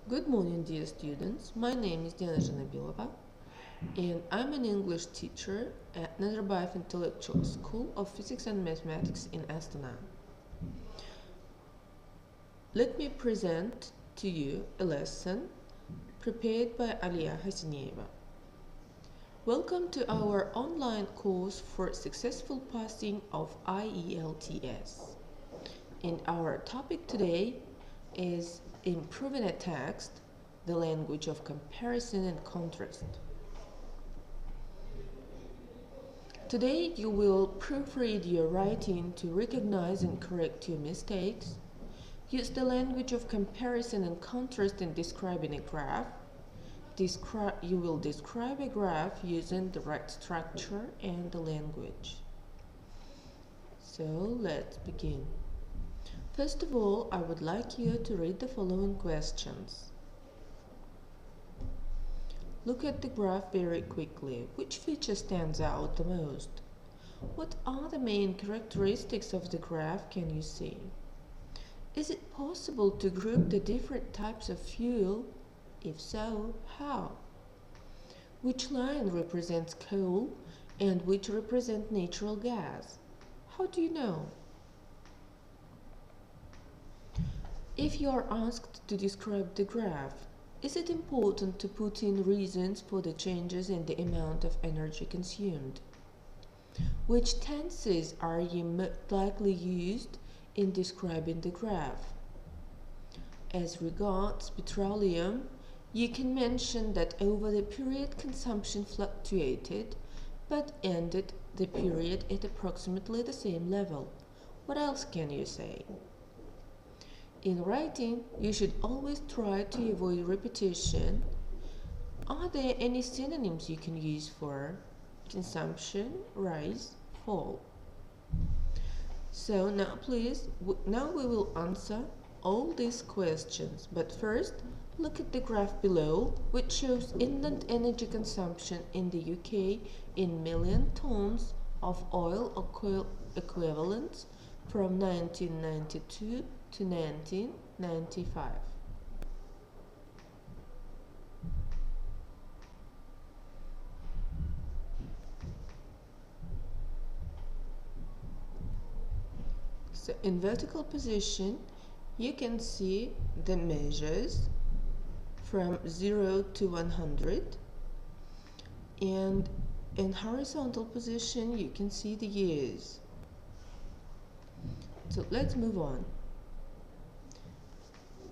Good morning, dear students. My name is Janabilova, and I'm an English teacher at Nazarbayev Intellectual School of Physics and Mathematics in Astana. Let me present to you a lesson prepared by D Hасенеева. Welcome to our online course for successful passing of IELTS. And our topic today is improving a text, the language of comparison and contrast. Today you will proofread your writing to recognize and correct your mistakes, use the language of comparison and contrast in describing a graph. You will describe a graph using the right structure and the language. So let's begin. First of all, I would like you to read the following questions. Look at the graph very quickly. Which feature stands out the most? What are the main characteristics of the graph can you see? Is it possible to group the different types of fuel? If so, how? Which line represents coal and which represent natural gas? How do you know? If you are asked to describe the graph, is it important to put in reasons for the changes in the amount of energy consumed? Which tenses are you most likely used in describing the graph? As regards petroleum, you can mention that over the period consumption fluctuated, but ended the period at approximately the same level. What else can you say? In writing, you should always try to avoid repetition. Are there any synonyms you can use for consumption, rise, fall? So now we will answer all these questions. But first, look at the graph below, which shows inland energy consumption in the UK in million tons of oil or coal equivalents from 1992 to 1995. So in vertical position, you can see the measures from 0 to 100, and in horizontal position you can see the years. So let's move on.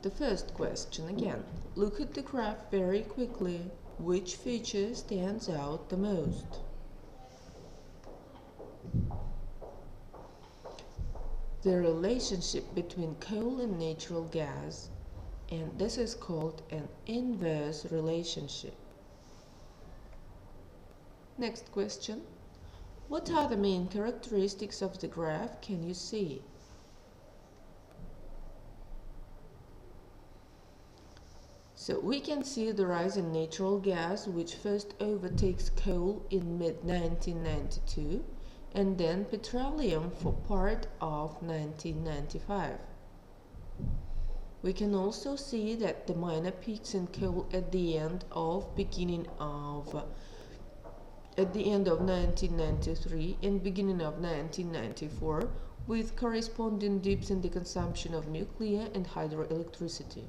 The first question again. Look at the graph very quickly. Which feature stands out the most? The relationship between coal and natural gas, and this is called an inverse relationship. Next question. What are the main characteristics of the graph can you see? So we can see the rise in natural gas, which first overtakes coal in mid-1992 and then petroleum for part of 1995. We can also see that the minor peaks in coal at the end of 1993 and beginning of 1994, with corresponding dips in the consumption of nuclear and hydroelectricity.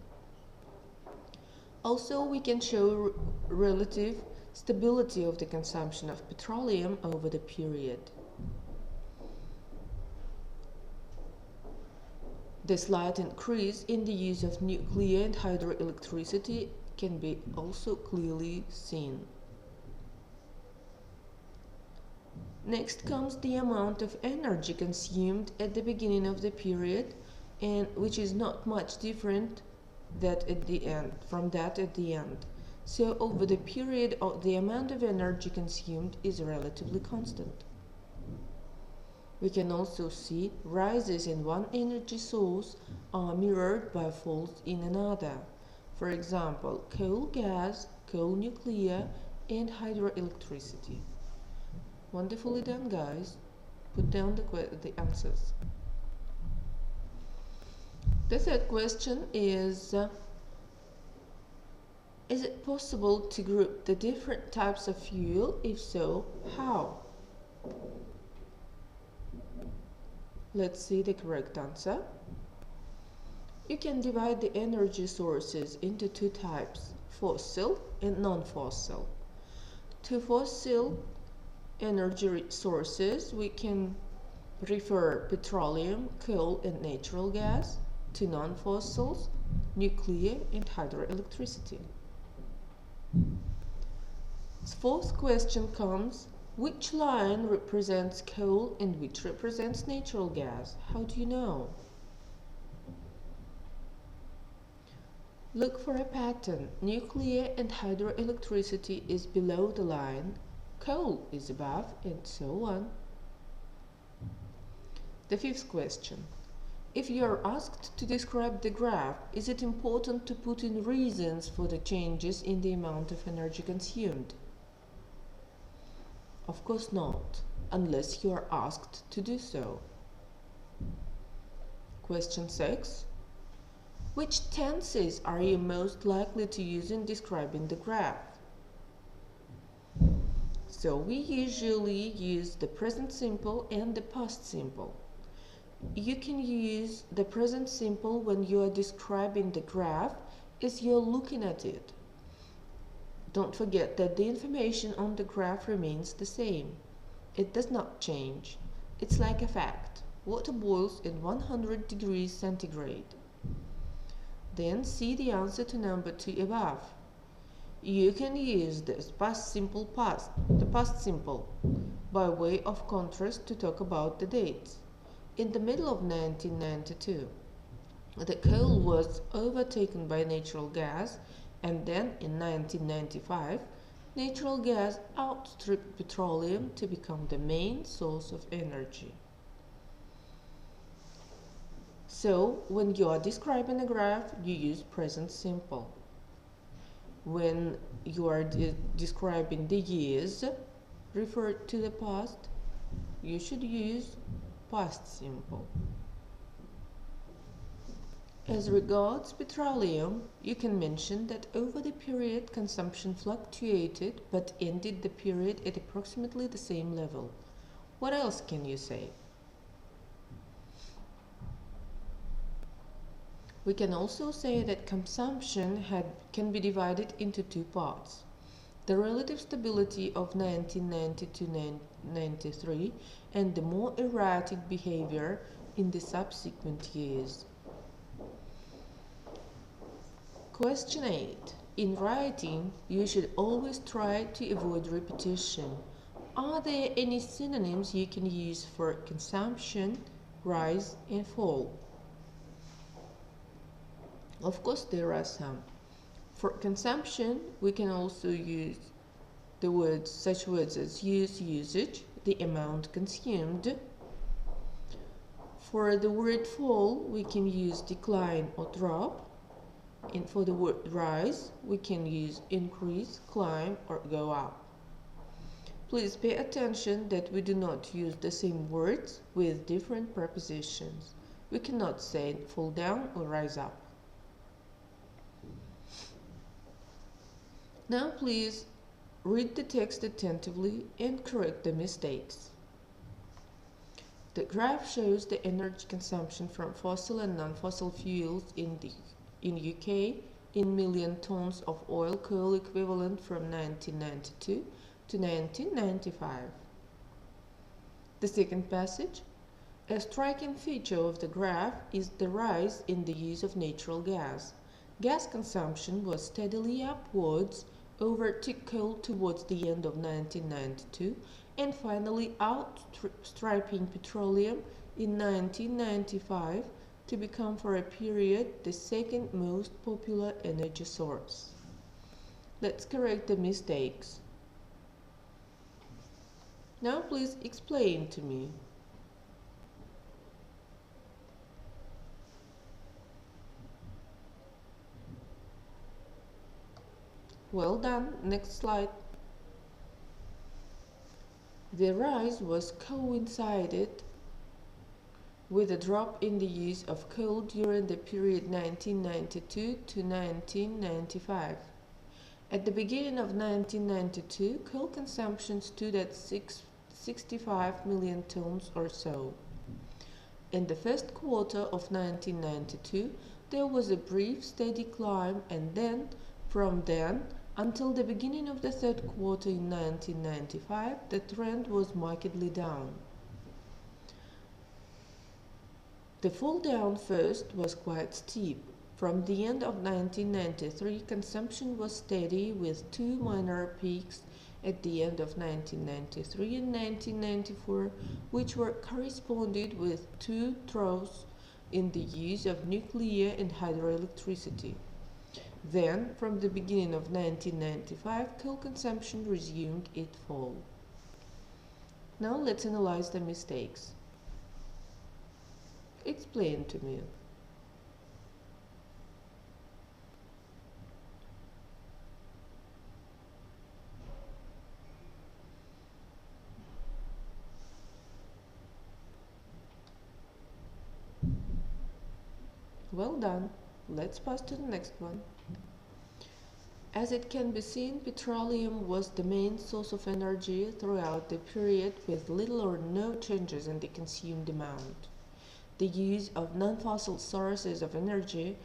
Also, we can show relative stability of the consumption of petroleum over the period. The slight increase in the use of nuclear and hydroelectricity can be also clearly seen. Next comes the amount of energy consumed at the beginning of the period, and which is not much different from that at the end. So over the period, the amount of energy consumed is relatively constant. We can also see rises in one energy source are mirrored by falls in another. For example, coal gas, coal nuclear, and hydroelectricity. Wonderfully done, guys. Put down the answers. The third question is Is it possible to group the different types of fuel? If so, how? Let's see the correct answer. You can divide the energy sources into two types, fossil and non-fossil. To fossil energy sources, we can refer petroleum, coal, and natural gas. To non-fossils, nuclear and hydroelectricity. Fourth question comes, which line represents coal and which represents natural gas? How do you know? Look for a pattern. Nuclear and hydroelectricity is below the line, coal is above, and so on. The fifth question. If you are asked to describe the graph, is it important to put in reasons for the changes in the amount of energy consumed? Of course not, unless you are asked to do so. Question 6. Which tenses are you most likely to use in describing the graph? So we usually use the present simple and the past simple. You can use the present simple when you are describing the graph as you're looking at it. Don't forget that the information on the graph remains the same. It does not change. It's like a fact. Water boils at 100 degrees centigrade. Then see the answer to number 2 above. You can use the past simple by way of contrast to talk about the dates. In the middle of 1992, the coal was overtaken by natural gas, and then in 1995, natural gas outstripped petroleum to become the main source of energy. So, when you are describing a graph, you use present simple. When you are describing the years referred to the past, you should use past simple. As regards petroleum, you can mention that over the period consumption fluctuated but ended the period at approximately the same level. What else can you say? We can also say that consumption can be divided into two parts. The relative stability of 1990–93 and the more erratic behavior in the subsequent years. Question 8. In writing, you should always try to avoid repetition. Are there any synonyms you can use for consumption, rise, and fall? Of course, there are some. For consumption, we can also use such words as use, usage, the amount consumed. For the word fall, we can use decline or drop. And for the word rise, we can use increase, climb, or go up. Please pay attention that we do not use the same words with different prepositions. We cannot say fall down or rise up. Now please read the text attentively and correct the mistakes. The graph shows the energy consumption from fossil and non-fossil fuels in UK in million tons of oil coal equivalent from 1992 to 1995. The second passage. A striking feature of the graph is the rise in the use of natural gas. Gas consumption was steadily upwards, overtook coal towards the end of 1992 and finally outstripping petroleum in 1995 to become for a period the second most popular energy source. Let's correct the mistakes. Now please explain to me. Well done. Next slide. The rise was coincided with a drop in the use of coal during the period 1992 to 1995. At the beginning of 1992, coal consumption stood at 65 million tons or so. In the first quarter of 1992, there was a brief steady climb, and then, from then until the beginning of the third quarter in 1995, the trend was markedly down. The fall down first was quite steep. From the end of 1993, consumption was steady with two minor peaks at the end of 1993 and 1994, which were corresponded with two troughs in the use of nuclear and hydroelectricity. Then, from the beginning of 1995, coal consumption resumed its fall. Now let's analyze the mistakes. Explain to me. Well done. Let's pass to the next one. As it can be seen, petroleum was the main source of energy throughout the period, with little or no changes in the consumed amount. The use of non-fossil sources of energy,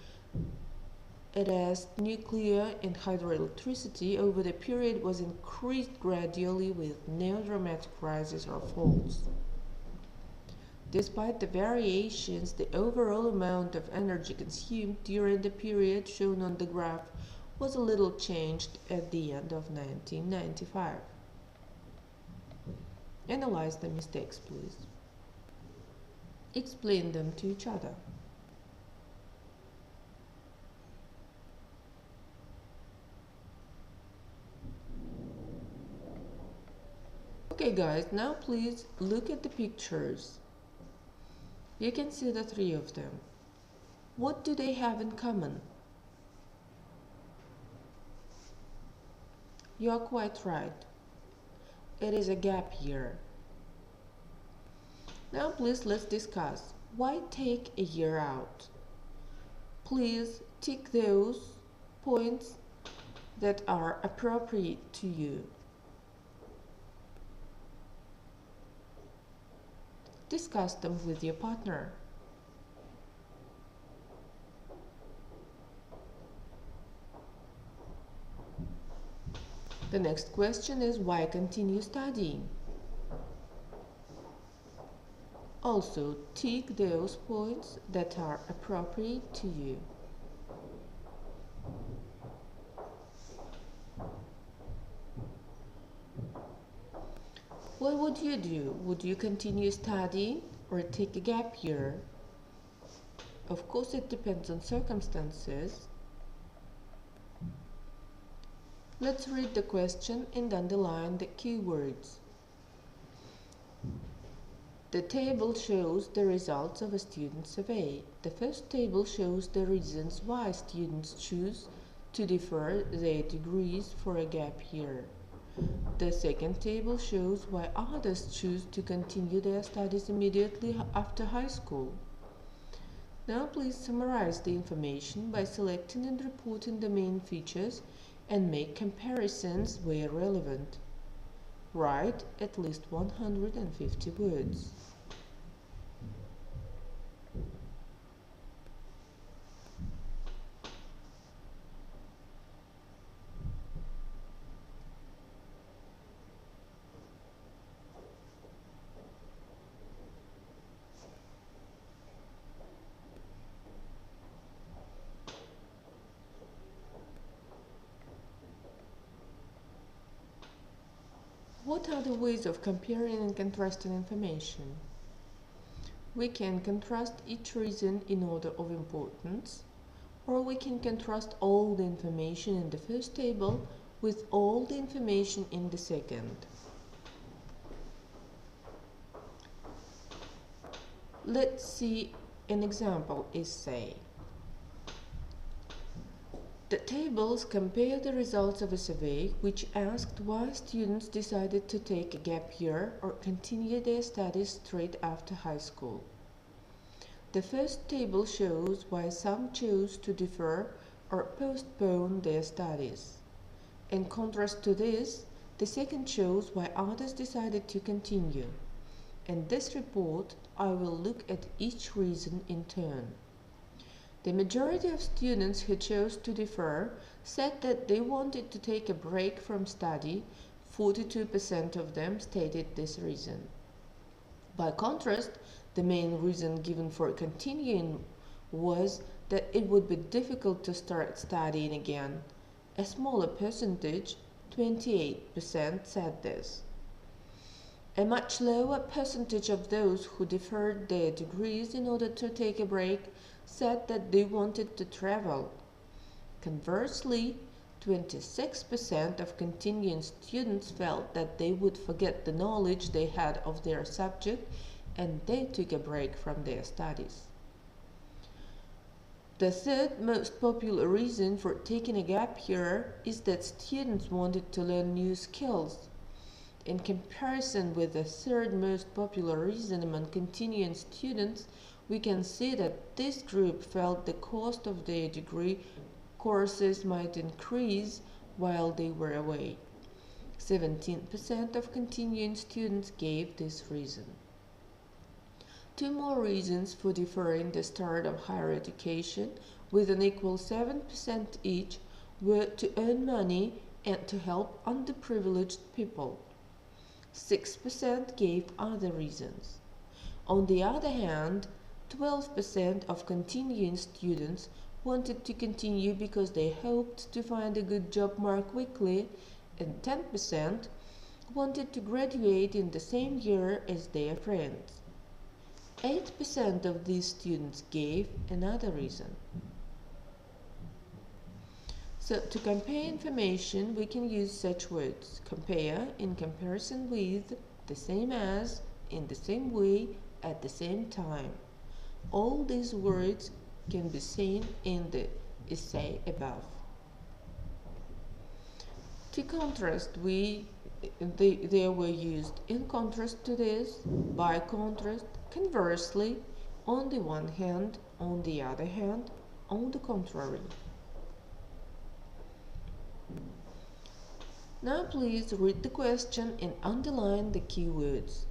as nuclear and hydroelectricity, over the period was increased gradually with no dramatic rises or falls. Despite the variations, the overall amount of energy consumed during the period shown on the graph was a little changed at the end of 1995. Analyze the mistakes, please. Explain them to each other. Okay guys, now please look at the pictures. You can see the three of them. What do they have in common? You are quite right. It is a gap year. Now please let's discuss. Why take a year out? Please tick those points that are appropriate to you. Discuss them with your partner. The next question is, why continue studying? Also, tick those points that are appropriate to you. What would you do? Would you continue studying or take a gap year? Of course, it depends on circumstances. Let's read the question and underline the keywords. The table shows the results of a student survey. The first table shows the reasons why students choose to defer their degrees for a gap year. The second table shows why others choose to continue their studies immediately after high school. Now please summarize the information by selecting and reporting the main features and make comparisons where relevant. Write at least 150 words. What are the ways of comparing and contrasting information? We can contrast each reason in order of importance, or we can contrast all the information in the first table with all the information in the second. Let's see an example essay. The tables compare the results of a survey which asked why students decided to take a gap year or continue their studies straight after high school. The first table shows why some chose to defer or postpone their studies. In contrast to this, the second shows why others decided to continue. In this report, I will look at each reason in turn. The majority of students who chose to defer said that they wanted to take a break from study. 42% of them stated this reason. By contrast, the main reason given for continuing was that it would be difficult to start studying again. A smaller percentage, 28%, said this. A much lower percentage of those who deferred their degrees in order to take a break said that they wanted to travel. Conversely, 26% of continuing students felt that they would forget the knowledge they had of their subject and they took a break from their studies. The third most popular reason for taking a gap year is that students wanted to learn new skills. In comparison with the third most popular reason among continuing students, we can see that this group felt the cost of their degree courses might increase while they were away. 17% of continuing students gave this reason. Two more reasons for deferring the start of higher education, with an equal 7% each, were to earn money and to help underprivileged people. 6% gave other reasons. On the other hand, 12% of continuing students wanted to continue because they hoped to find a good job more quickly, and 10% wanted to graduate in the same year as their friends. 8% of these students gave another reason. So to compare information, we can use such words: compare, in comparison with, the same as, in the same way, at the same time. All these words can be seen in the essay above. To contrast, they were used in contrast to this, by contrast, conversely, on the one hand, on the other hand, on the contrary. Now please read the question and underline the key words.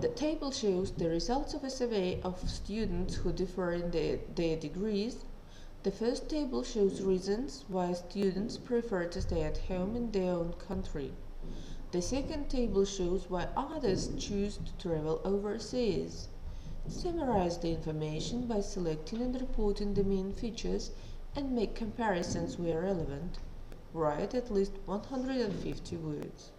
The table shows the results of a survey of students who differ in their degrees. The first table shows reasons why students prefer to stay at home in their own country. The second table shows why others choose to travel overseas. Summarize the information by selecting and reporting the main features and make comparisons where relevant. Write at least 150 words.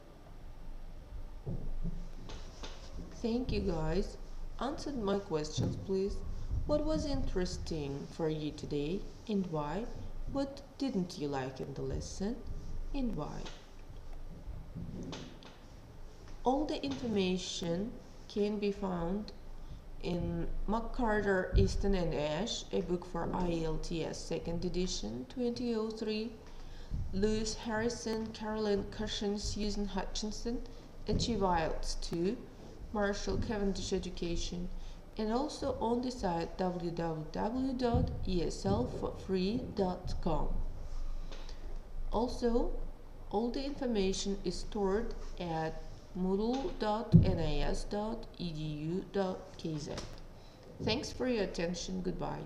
Thank you guys. Answer my questions please. What was interesting for you today and why? What didn't you like in the lesson and why? All the information can be found in McCarter, Easton and Ash, a book for IELTS 2nd edition 2003, Lewis Harrison, Carolyn Cushion, Susan Hutchinson, Achieve IELTS 2, Marshall Cavendish Education, and also on the site www.eslforfree.com. Also, all the information is stored at moodle.nis.edu.kz. Thanks for your attention. Goodbye.